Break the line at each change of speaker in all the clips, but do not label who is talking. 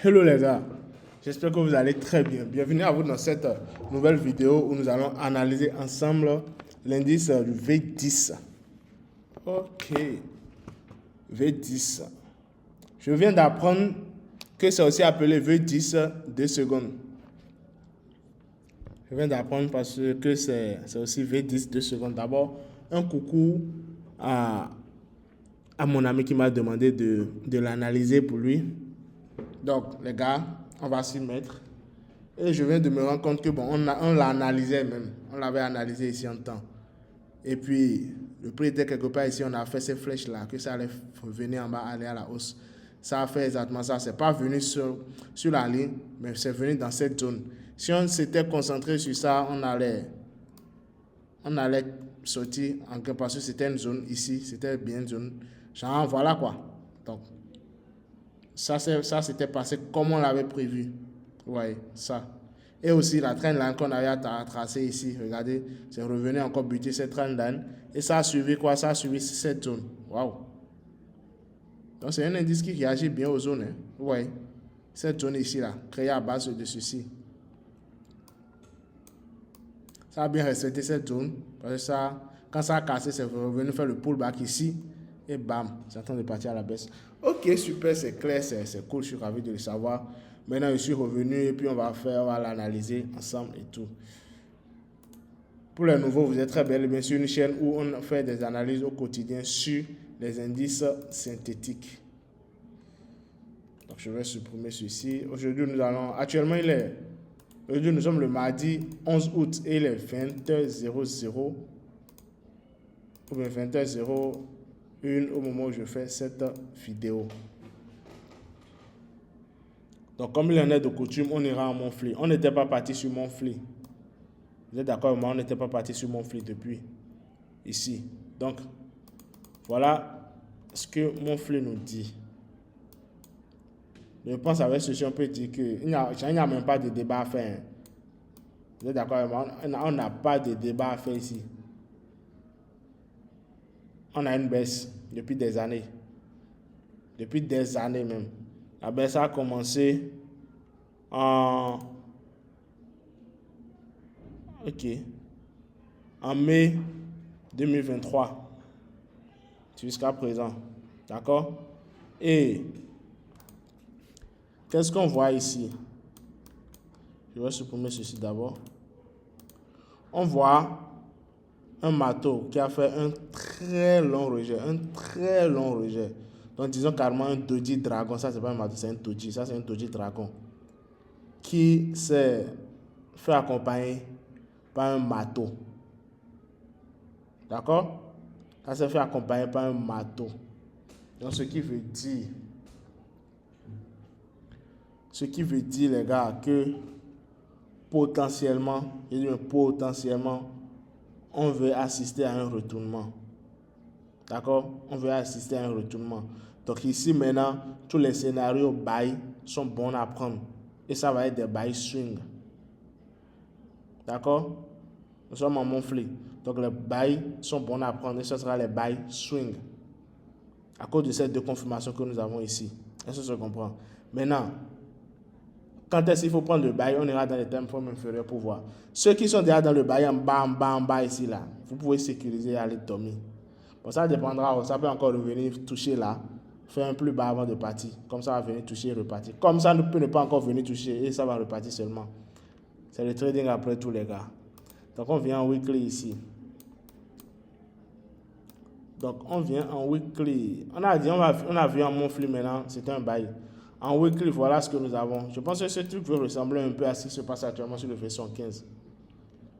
Hello les gars, j'espère que vous allez très bien. Bienvenue à vous dans cette nouvelle vidéo où nous allons analyser ensemble l'indice du V10. Ok, V10. Je viens d'apprendre que c'est aussi appelé V10 2 secondes. Je viens d'apprendre parce que c'est aussi V10 2 secondes. D'abord, un coucou à mon ami qui m'a demandé de l'analyser pour lui. Donc, les gars, on va s'y mettre. Et je viens de me rendre compte que bon, on l'a analysé même. On l'avait analysé ici en temps. Et puis, le prix était quelque part ici. On a fait ces flèches-là, que ça allait venir en bas, aller à la hausse. Ça a fait exactement ça. C'est pas venu sur la ligne, mais c'est venu dans cette zone. Si on s'était concentré sur ça, on allait sortir en gain parce que c'était une zone ici. C'était bien une zone. Genre, voilà quoi. Donc, ça s'était passé comme on l'avait prévu. Ouais, ça. Et aussi la trendline qu'on avait tracée ici, regardez, c'est revenu encore buter cette trendline. Et ça a suivi quoi? Ça a suivi cette zone. Waouh. Donc c'est un indice qui réagit bien aux zones. Hein. Ouais. Cette zone ici, là, créée à base de ceci. Ça a bien respecté cette zone. Parce que ça, quand ça a cassé, c'est revenu faire le pullback ici. Et bam, c'est en train de partir à la baisse. Ok, super, c'est clair, c'est cool, je suis ravi de le savoir. Maintenant, je suis revenu et puis on va l'analyser ensemble et tout. Pour les nouveaux, vous êtes très bien sur une chaîne où on fait des analyses au quotidien sur les indices synthétiques. Donc, je vais supprimer ceci. Aujourd'hui, aujourd'hui, nous sommes le mardi 11 août et il est 20h00 ou bien 20h01 au moment où je fais cette vidéo. Donc, comme il en est de coutume, on ira en Monthly. On n'était pas parti sur Monthly. Vous êtes d'accord avec moi? On n'était pas parti sur Monthly depuis ici. Donc, voilà ce que Monthly nous dit. Je pense avec ceci, on peut dire qu'il n'y a même pas de débat à faire. Vous êtes d'accord avec moi? On n'a pas de débat à faire ici. On a une baisse depuis des années. Depuis des années même. La baisse a commencé en mai 2023 jusqu'à présent. D'accord? Et qu'est-ce qu'on voit ici? Je vais supprimer ceci d'abord. On voit un marteau qui a fait un très long rejet. Un très long rejet. Donc disons carrément un doji dragon. Ça, c'est pas un marteau, c'est un doji. Ça, c'est un doji dragon. Qui s'est fait accompagner par un marteau. D'accord? Ça s'est fait accompagner par un marteau. Donc, ce qui veut dire, les gars, que potentiellement, on veut assister à un retournement. D'accord? On veut assister à un retournement. Donc, ici, maintenant, tous les scénarios buy sont bons à prendre. Et ça va être des buy swing. D'accord? Nous sommes en Monthly. Donc, les buy sont bons à prendre. Et ce sera les buy swing. À cause de ces deux confirmations que nous avons ici. Est-ce que ça se comprend? Maintenant, quand est-ce qu'il faut prendre le buy? On ira dans les time frames inférieurs pour voir. Ceux qui sont déjà dans le buy en bas ici, là, vous pouvez sécuriser et aller tomber. Bon, ça dépendra. Ça peut encore revenir toucher là. Faire un plus bas avant de partir. Comme ça va venir toucher et repartir. Comme ça ne peut ne pas encore venir toucher et ça va repartir seulement. C'est le trading après tous les gars. Donc on vient en weekly ici. Donc on vient en weekly. On a vu en monthly maintenant, c'est un buy. En weekly, voilà ce que nous avons. Je pense que ce truc veut ressembler un peu à ce qui se passe actuellement sur le version 15.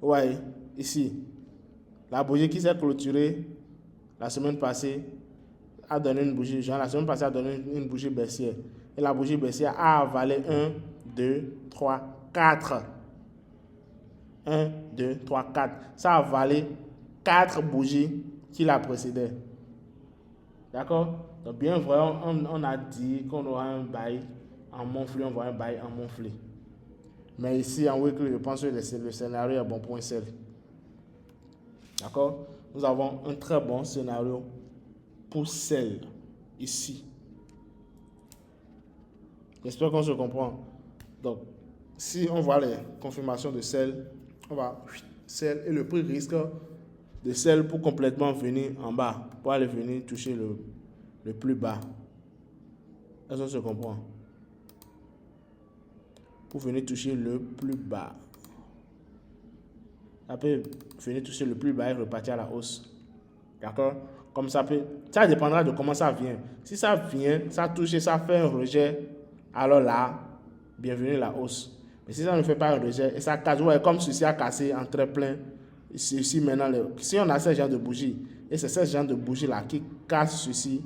Ouais, ici. La bougie qui s'est clôturée la semaine passée a donné une bougie. Genre la semaine passée a donné une bougie baissière. Et la bougie baissière a avalé 1, 2, 3, 4. 1, 2, 3, 4. Ça a avalé 4 bougies qui la précédaient. D'accord? Donc bien vrai, on a dit qu'on aura un buy en monthly, on va un buy en monthly. Mais ici en weekly, je pense que le scénario est bon pour un sell. D'accord? Nous avons un très bon scénario pour sell ici. J'espère qu'on se comprend. Donc, si on voit les confirmations de sell, on va sell et le prix risque de sell pour complètement venir en bas, pour aller venir toucher le plus bas. Est-ce qu'on se comprend? Pour venir toucher le plus bas. Ça peut venir toucher le plus bas et repartir à la hausse. D'accord? Comme ça dépendra de comment ça vient. Si ça vient, ça touche et ça fait un rejet, alors là, bienvenue la hausse. Mais si ça ne fait pas un rejet et ça casse, ouais, comme ceci a cassé en très plein, ceci maintenant, si on a ce genre de bougie, et c'est ce genre de bougie là qui casse ceci,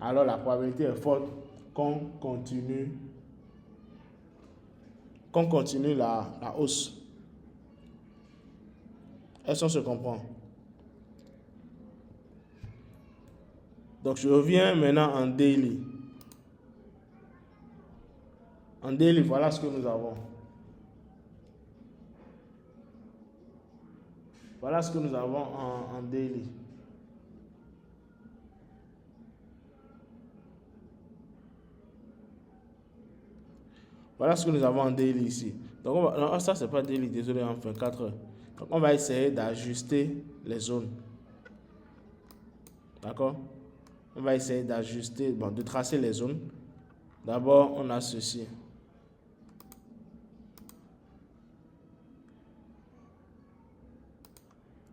alors la probabilité est forte qu'on continue la hausse. Est-ce qu'on se comprend? Donc, je reviens maintenant en daily. En daily, voilà ce que nous avons. Voilà ce que nous avons en daily. Voilà ce que nous avons en daily ici. Donc, non, ça, c'est pas daily, désolé, on fait 4 heures. Donc, on va essayer d'ajuster les zones. D'accord? On va essayer d'ajuster, de tracer les zones. D'abord, on a ceci.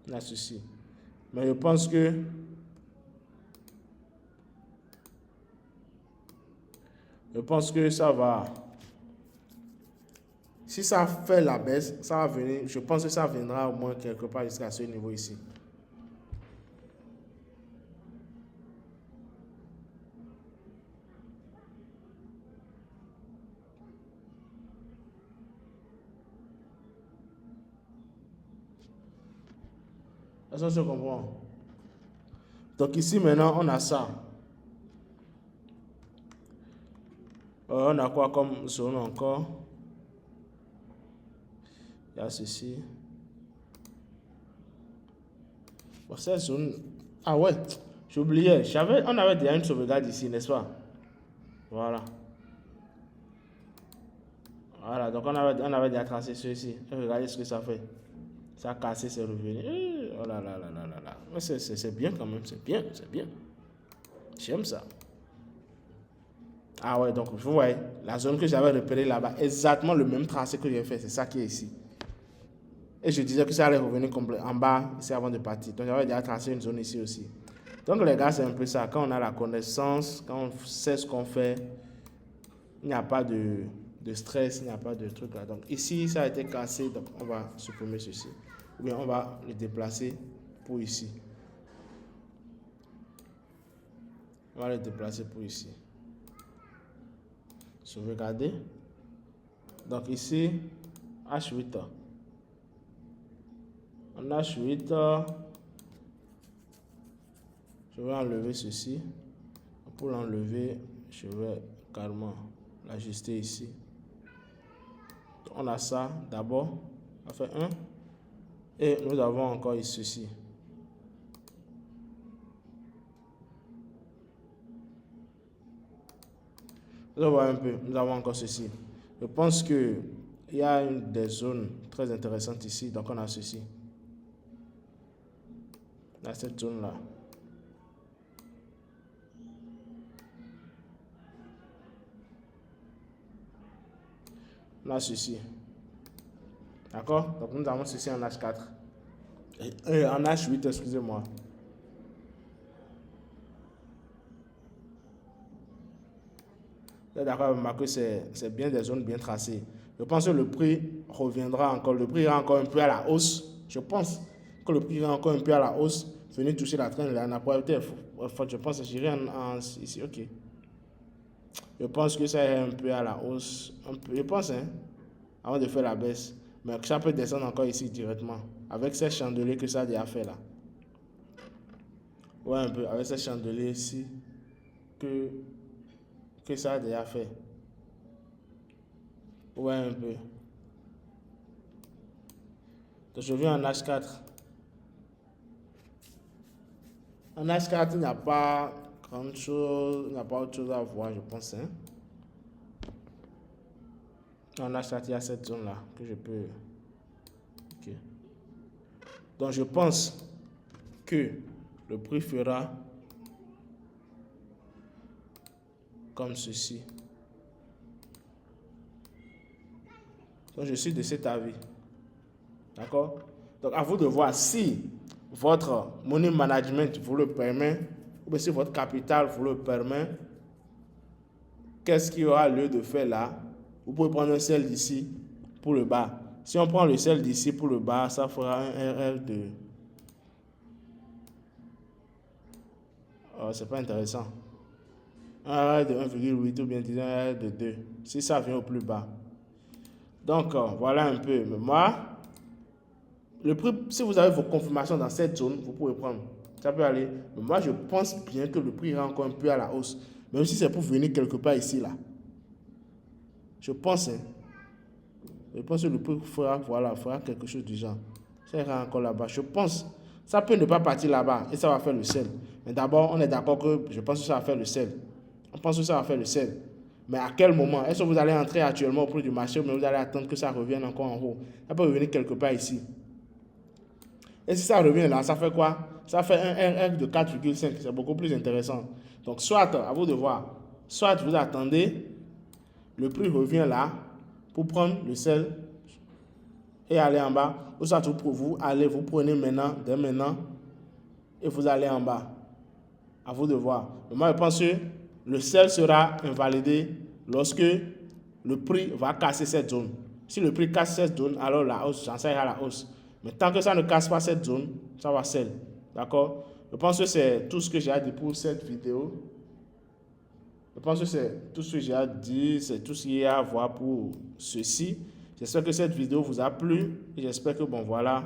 On a ceci. Mais je pense que ça va. Si ça fait la baisse, ça va venir. Je pense que ça viendra au moins quelque part jusqu'à ce niveau ici. Est-ce qu'on se comprend? Donc ici maintenant, on a ça. On a quoi comme zone encore? Il y a ceci. Bon, cette zone. Ah ouais, j'oubliais. On avait déjà une sauvegarde ici, n'est-ce pas? Voilà. Voilà, donc on avait déjà tracé ceci. Regardez ce que ça fait. Ça a cassé, c'est revenu. Oh là là là là là là. C'est bien quand même, c'est bien, c'est bien. J'aime ça. Ah ouais, donc vous voyez, la zone que j'avais repérée là-bas, exactement le même tracé que j'ai fait, c'est ça qui est ici. Et je disais que ça allait revenir en bas ici avant de partir. Donc j'avais déjà tracé une zone ici aussi. Donc les gars, c'est un peu ça. Quand on a la connaissance, quand on sait ce qu'on fait, il n'y a pas de stress, il n'y a pas de truc là. Donc ici, ça a été cassé, donc on va supprimer ceci. Ou bien on va le déplacer pour ici. On va le déplacer pour ici. Sauvegarder. Donc ici, H8. En H8, je vais enlever ceci. Pour l'enlever, je vais carrément l'ajuster ici. On a ça d'abord. On fait 1. Et nous avons encore ici ceci. Nous allons voir un peu. Nous avons encore ceci. Je pense qu'il y a des zones très intéressantes ici. Donc on a ceci. On a cette zone-là. On a ceci. D'accord? Donc nous avons ceci en H4. En H8, excusez-moi. D'accord, que c'est bien des zones bien tracées. Je pense que le prix reviendra encore. Le prix ira encore un peu à la hausse. Je pense que le prix ira encore un peu à la hausse. Venez toucher la traîne. La probabilité est forte. Je pense que j'irai ici. Ok. Je pense que ça ira un peu à la hausse. Un peu, je pense, hein, avant de faire la baisse. Mais ça peut descendre encore ici directement. Avec ces chandeliers que ça a déjà fait là. Ouais, un peu. Avec ces chandeliers ici. Que ça a déjà fait. Ouais, un peu. Donc, je viens en H4. En H4, il n'y a pas grand chose, il n'y a pas autre chose à voir, je pense. Hein? On a sorti à cette zone là que je peux. Ok. Donc je pense que le prix fera comme ceci. Donc je suis de cet avis. D'accord? Donc à vous de voir si votre money management vous le permet, ou si votre capital vous le permet, qu'est-ce qu'il y aura lieu de faire là? Vous pouvez prendre un sel d'ici pour le bas. Si on prend le sel d'ici pour le bas, ça fera un RR de... Oh, c'est pas intéressant. Un RR de 1,8 ou bien disons un RR de 2. Si ça vient au plus bas. Donc, voilà un peu. Mais moi, le prix, si vous avez vos confirmations dans cette zone, vous pouvez prendre. Ça peut aller. Mais moi, je pense bien que le prix ira encore un peu à la hausse. Même si c'est pour venir quelque part ici, là. Je pense, hein. Je pense que le prix fera, voilà, fera quelque chose du genre. Ça ira encore là-bas. Je pense. Ça peut ne pas partir là-bas et ça va faire le sel. Mais d'abord, on est d'accord que je pense que ça va faire le sel. On pense que ça va faire le sel. Mais à quel moment? Est-ce que vous allez entrer actuellement au prix du marché ou bien vous allez attendre que ça revienne encore en haut? Ça peut revenir quelque part ici. Et si ça revient là, ça fait quoi? Ça fait un RR de 4,5. C'est beaucoup plus intéressant. Donc, soit, à vous de voir, soit vous attendez, le prix revient là pour prendre le sel et aller en bas. Ou soit vous allez, vous prenez maintenant, dès maintenant, et vous allez en bas. À vous de voir. Mais moi, je pense que le sel sera invalidé lorsque le prix va casser cette zone. Si le prix casse cette zone, alors la hausse, j'en sais à la hausse. Mais tant que ça ne casse pas cette zone, ça va sell. D'accord? Je pense que c'est tout ce que j'ai à dire pour cette vidéo. Je pense que c'est tout ce que j'ai à dire, c'est tout ce qu'il y a à voir pour ceci. J'espère que cette vidéo vous a plu et j'espère que, bon, voilà,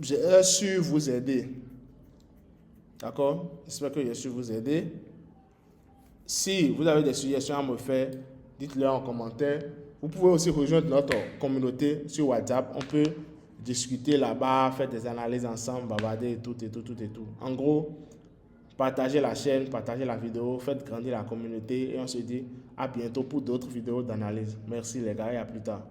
j'ai su vous aider. D'accord? J'espère que j'ai su vous aider. Si vous avez des suggestions à me faire, dites-le en commentaire. Vous pouvez aussi rejoindre notre communauté sur WhatsApp. On peut discuter là-bas, faire des analyses ensemble, bavarder et tout. En gros, partagez la chaîne, partagez la vidéo, faites grandir la communauté et on se dit à bientôt pour d'autres vidéos d'analyse. Merci les gars et à plus tard.